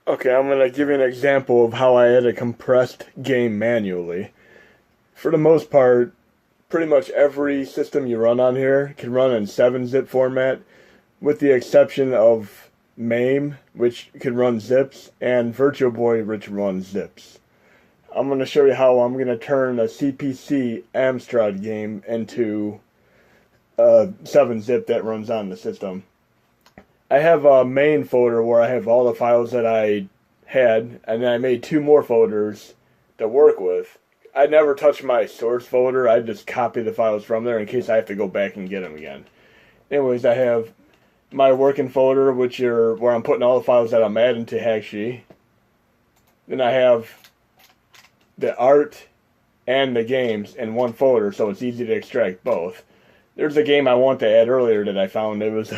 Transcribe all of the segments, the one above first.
Okay, I'm gonna give you an example of how I add a compressed game manually. For the most part, pretty much every system you run on here can run in 7-zip format, with the exception of MAME, which can run zips, and Virtual Boy, which runs zips. I'm gonna show you how I'm gonna turn a CPC Amstrad game into a 7-zip that runs on the system. I have a main folder where I have all the files that I had, and then I made two more folders to work with. I never touch my source folder. I just copy the files from there in case I have to go back and get them again. Anyways, I have my working folder, which are where I'm putting all the files that I'm adding to Hackshi. Then I have the art and the games in one folder, so it's easy to extract both. There's a game I want to add earlier that I found. It was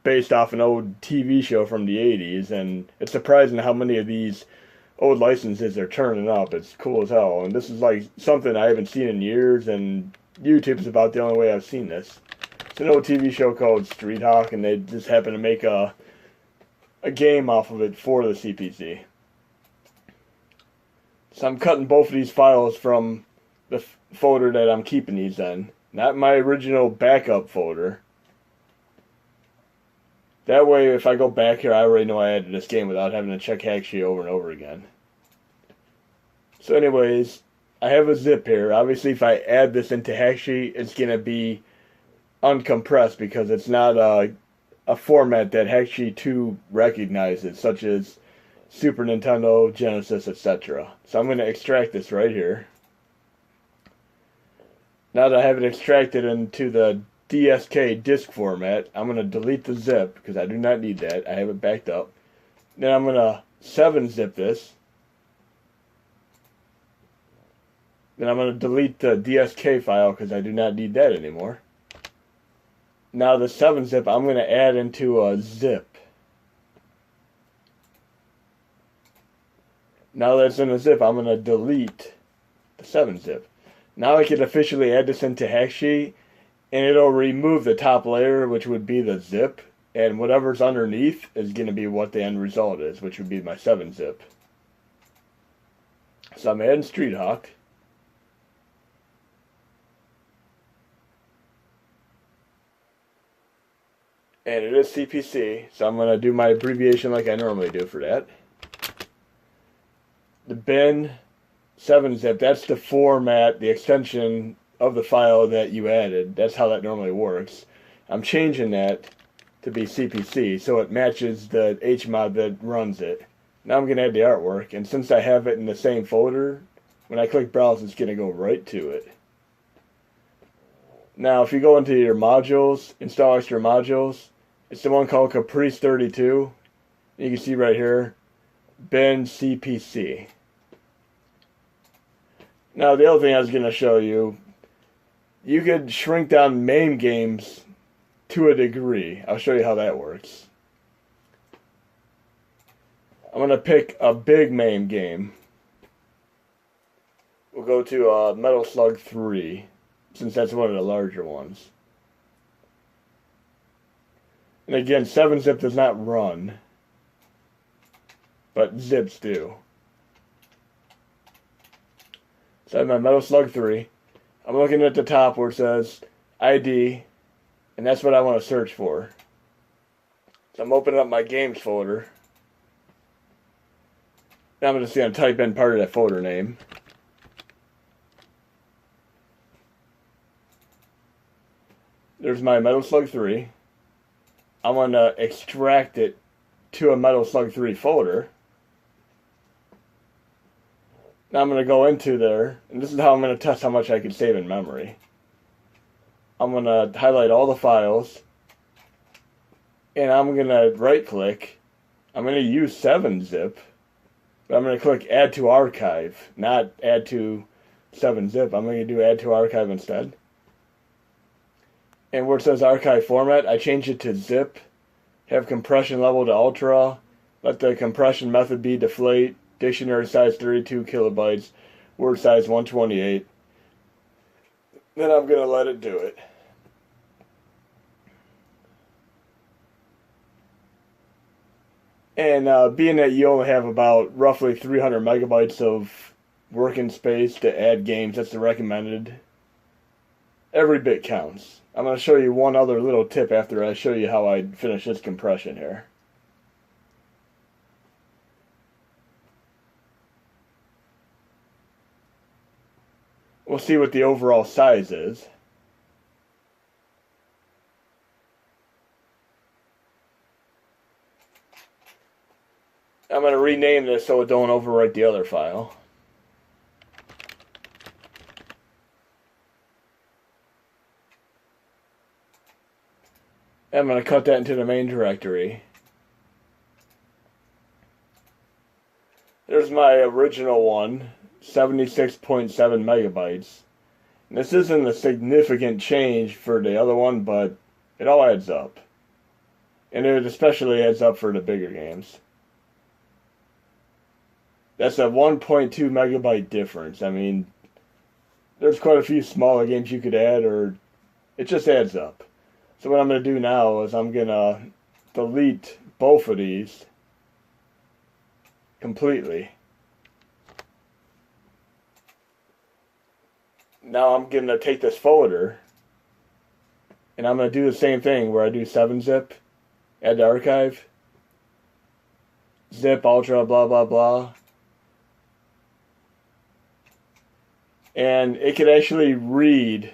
based off an old TV show from the 80s, and it's surprising how many of these old licenses are turning up. It's cool as hell, and this is like something I haven't seen in years, and YouTube is about the only way I've seen this. It's an old TV show called Street Hawk, and they just happen to make a game off of it for the CPC. So I'm cutting both of these files from the folder that I'm keeping these in. Not my original backup folder. That way, if I go back here, I already know I added this game without having to check Hackshi over and over again. So anyways, I have a zip here. Obviously, if I add this into Hackshi, it's going to be uncompressed because it's not a format that Hackshi 2 recognizes, such as Super Nintendo, Genesis, etc. So I'm going to extract this right here. Now that I have it extracted into the DSK disk format, I'm going to delete the zip because I do not need that. I have it backed up. Then I'm going to 7-zip this. Then I'm going to delete the DSK file because I do not need that anymore. Now the 7-zip I'm going to add into a zip. Now that it's in a zip, I'm going to delete the 7-zip. Now I can officially add this into Hackshi, and it'll remove the top layer, which would be the zip, and whatever's underneath is going to be what the end result is, which would be my 7-zip. So I'm adding Street Hawk. And it is CPC, so I'm going to do my abbreviation like I normally do for that. The bin 7-zip, that's the format, the extension of the file that you added. That's how that normally works. I'm changing that to be CPC so it matches the HMOD that runs it. Now I'm going to add the artwork, and since I have it in the same folder, when I click browse, it's going to go right to it. Now if you go into your modules, install extra modules, it's the one called Caprice 32. You can see right here, bin CPC. Now the other thing I was going to show you, you could shrink down MAME games to a degree. I'll show you how that works. I'm going to pick a big MAME game. We'll go to Metal Slug 3, since that's one of the larger ones. And again, 7-zip does not run, but zips do. So I have my Metal Slug 3. I'm looking at the top where it says ID, and that's what I want to search for. So I'm opening up my games folder. Now I'm just going to type in part of that folder name. There's my Metal Slug 3. I want to extract it to a Metal Slug 3 folder. Now I'm going to go into there, and this is how I'm going to test how much I can save in memory. I'm going to highlight all the files, and I'm going to right click. I'm going to use 7-zip, but I'm going to click Add to Archive, not Add to 7-zip. I'm going to do Add to Archive instead. And where it says Archive Format, I change it to zip, have compression level to ultra, let the compression method be deflate, dictionary size 32 kilobytes, word size 128. Then I'm going to let it do it. And being that you only have about roughly 300 megabytes of working space to add games, that's the recommended. Every bit counts. I'm going to show you one other little tip after I show you how I finish this compression here. We'll see what the overall size is. I'm going to rename this so it don't overwrite the other file. I'm going to cut that into the main directory. There's my original one, 76.7 megabytes. And this isn't a significant change for the other one, but it all adds up. And it especially adds up for the bigger games. That's a 1.2 megabyte difference. I mean, there's quite a few smaller games you could add, or it just adds up. So what I'm going to do now is I'm going to delete both of these completely. Now I'm going to take this folder and I'm going to do the same thing where I do 7-zip, add to archive, zip, ultra, blah, blah, blah. And it could actually read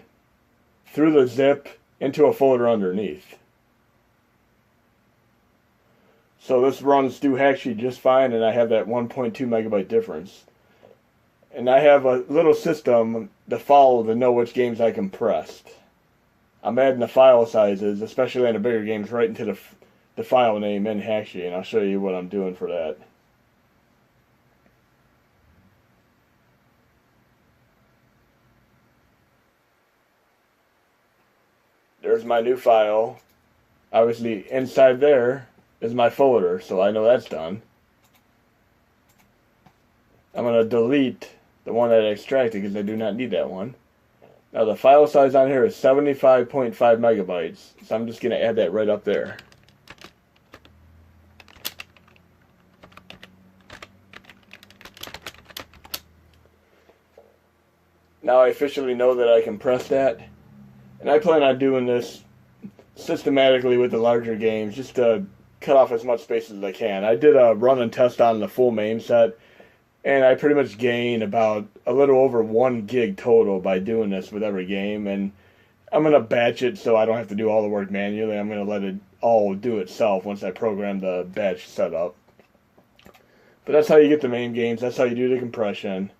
through the zip into a folder underneath. So this runs through actually just fine, and I have that 1.2 megabyte difference. And I have a little system to follow to know which games I compressed. I'm adding the file sizes, especially in the bigger games, right into the file name in Hackshi, and I'll show you what I'm doing for that. There's my new file. Obviously, inside there is my folder, so I know that's done. I'm going to delete the one that I extracted because I do not need that one. Now the file size on here is 75.5 megabytes, so I'm just going to add that right up there. Now I officially know that I compressed that. And I plan on doing this systematically with the larger games, just to cut off as much space as I can. I did a run and test on the full MAME set, and I pretty much gained about a little over 1 gig total by doing this with every game. And I'm going to batch it so I don't have to do all the work manually. I'm going to let it all do itself once I program the batch setup. But that's how you get the MAME games. That's how you do the compression.